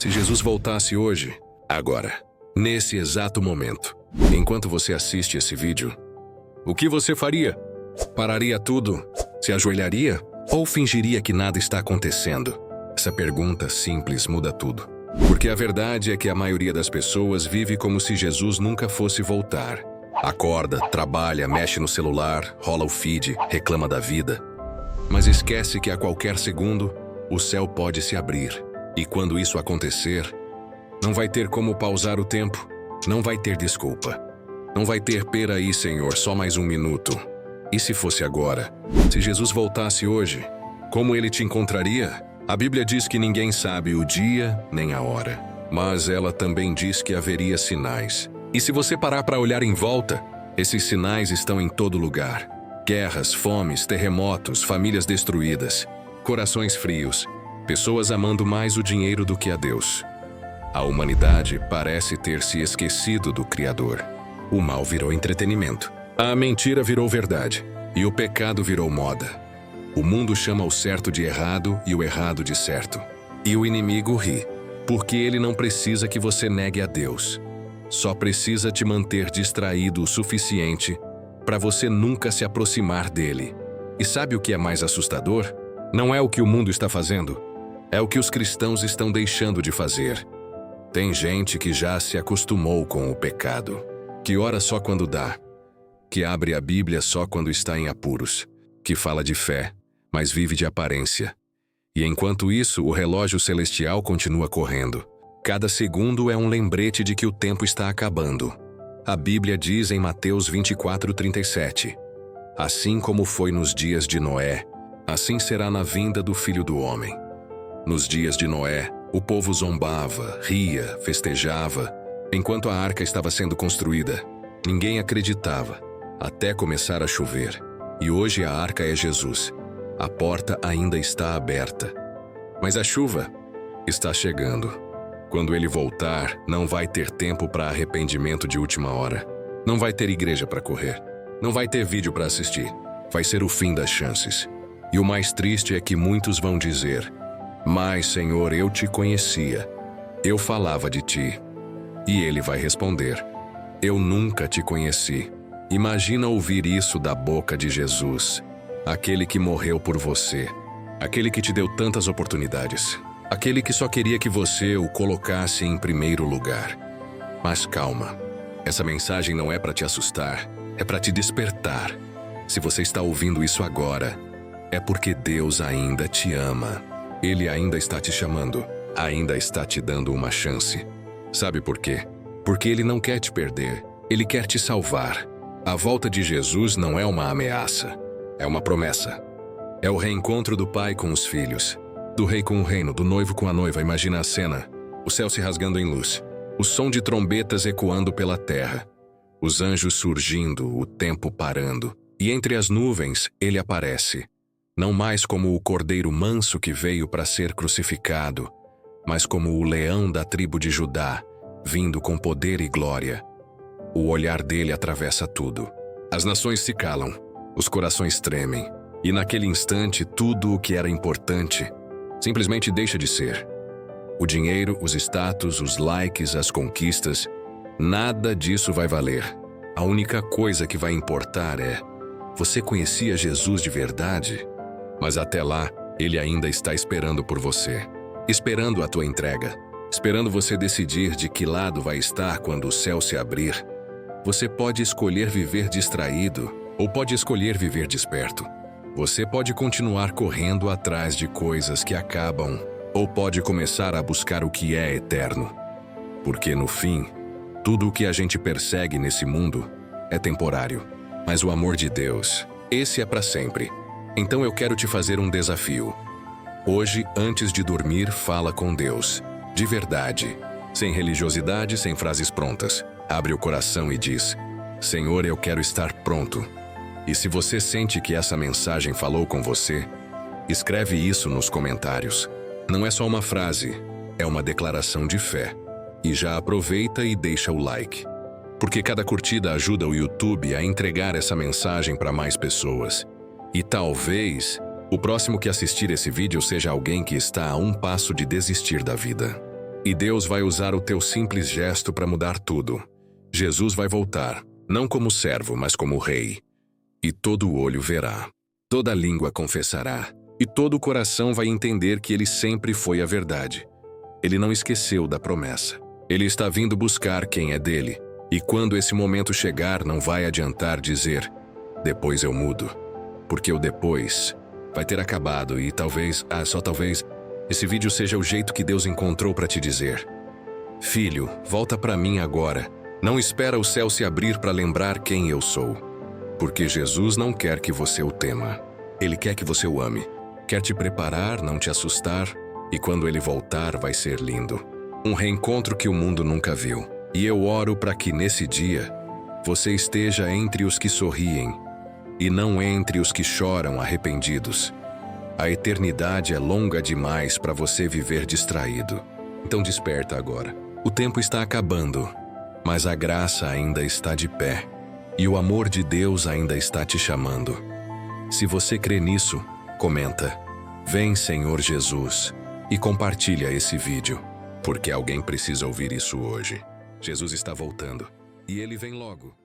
Se Jesus voltasse hoje, agora, nesse exato momento, enquanto você assiste esse vídeo, o que você faria? Pararia tudo? Se ajoelharia? Ou fingiria que nada está acontecendo? Essa pergunta simples muda tudo. Porque a verdade é que a maioria das pessoas vive como se Jesus nunca fosse voltar. Acorda, trabalha, mexe no celular, rola o feed, reclama da vida. Mas esquece que a qualquer segundo, o céu pode se abrir. E quando isso acontecer, não vai ter como pausar o tempo, não vai ter desculpa. Não vai ter "pera aí, Senhor, só mais um minuto". E se fosse agora? Se Jesus voltasse hoje, como ele te encontraria? A Bíblia diz que ninguém sabe o dia nem a hora. Mas ela também diz que haveria sinais. E se você parar para olhar em volta, esses sinais estão em todo lugar. Guerras, fomes, terremotos, famílias destruídas, corações frios, pessoas amando mais o dinheiro do que a Deus. A humanidade parece ter se esquecido do Criador. O mal virou entretenimento. A mentira virou verdade. E o pecado virou moda. O mundo chama o certo de errado e o errado de certo. E o inimigo ri, porque ele não precisa que você negue a Deus. Só precisa te manter distraído o suficiente para você nunca se aproximar dele. E sabe o que é mais assustador? Não é o que o mundo está fazendo, é o que os cristãos estão deixando de fazer. Tem gente que já se acostumou com o pecado, que ora só quando dá, que abre a Bíblia só quando está em apuros, que fala de fé, mas vive de aparência. E enquanto isso, o relógio celestial continua correndo. Cada segundo é um lembrete de que o tempo está acabando. A Bíblia diz em Mateus 24:37, assim como foi nos dias de Noé, assim será na vinda do Filho do Homem. Nos dias de Noé, o povo zombava, ria, festejava. Enquanto a arca estava sendo construída, ninguém acreditava, até começar a chover. E hoje a arca é Jesus. A porta ainda está aberta. Mas a chuva está chegando. Quando ele voltar, não vai ter tempo para arrependimento de última hora. Não vai ter igreja para correr. Não vai ter vídeo para assistir. Vai ser o fim das chances. E o mais triste é que muitos vão dizer: "Mas, Senhor, eu te conhecia. Eu falava de ti." E ele vai responder: "Eu nunca te conheci." Imagina ouvir isso da boca de Jesus, aquele que morreu por você, aquele que te deu tantas oportunidades, aquele que só queria que você o colocasse em primeiro lugar. Mas calma, essa mensagem não é para te assustar, é para te despertar. Se você está ouvindo isso agora, é porque Deus ainda te ama. Ele ainda está te chamando, ainda está te dando uma chance. Sabe por quê? Porque ele não quer te perder, ele quer te salvar. A volta de Jesus não é uma ameaça, é uma promessa. É o reencontro do pai com os filhos, do rei com o reino, do noivo com a noiva. Imagina a cena, o céu se rasgando em luz, o som de trombetas ecoando pela terra, os anjos surgindo, o tempo parando. E entre as nuvens ele aparece, não mais como o cordeiro manso que veio para ser crucificado, mas como o leão da tribo de Judá, vindo com poder e glória. O olhar dele atravessa tudo. As nações se calam, os corações tremem, e naquele instante tudo o que era importante simplesmente deixa de ser. O dinheiro, os status, os likes, as conquistas, nada disso vai valer. A única coisa que vai importar é: você conhecia Jesus de verdade? Mas até lá, ele ainda está esperando por você, esperando a tua entrega, esperando você decidir de que lado vai estar quando o céu se abrir. Você pode escolher viver distraído ou pode escolher viver desperto. Você pode continuar correndo atrás de coisas que acabam ou pode começar a buscar o que é eterno. Porque no fim, tudo o que a gente persegue nesse mundo é temporário. Mas o amor de Deus, esse é para sempre. Então eu quero te fazer um desafio. Hoje, antes de dormir, fala com Deus, de verdade, sem religiosidade, sem frases prontas. Abre o coração e diz: "Senhor, eu quero estar pronto." E se você sente que essa mensagem falou com você, escreve isso nos comentários. Não é só uma frase, é uma declaração de fé. E já aproveita e deixa o like, porque cada curtida ajuda o YouTube a entregar essa mensagem para mais pessoas. E talvez o próximo que assistir esse vídeo seja alguém que está a um passo de desistir da vida. E Deus vai usar o teu simples gesto para mudar tudo. Jesus vai voltar, não como servo, mas como rei. E todo olho verá, toda língua confessará, e todo coração vai entender que ele sempre foi a verdade. Ele não esqueceu da promessa. Ele está vindo buscar quem é dele. E quando esse momento chegar, não vai adiantar dizer, depois eu mudo. Porque o depois vai ter acabado e talvez, só talvez, esse vídeo seja o jeito que Deus encontrou para te dizer. Filho, volta para mim agora. Não espera o céu se abrir para lembrar quem eu sou. Porque Jesus não quer que você o tema. Ele quer que você o ame. Quer te preparar, não te assustar. E quando ele voltar, vai ser lindo. Um reencontro que o mundo nunca viu. E eu oro para que nesse dia, você esteja entre os que sorriem e não entre os que choram arrependidos. A eternidade é longa demais para você viver distraído. Então desperta agora. O tempo está acabando, mas a graça ainda está de pé. E o amor de Deus ainda está te chamando. Se você crê nisso, comenta, vem Senhor Jesus, e compartilha esse vídeo, porque alguém precisa ouvir isso hoje. Jesus está voltando, e ele vem logo.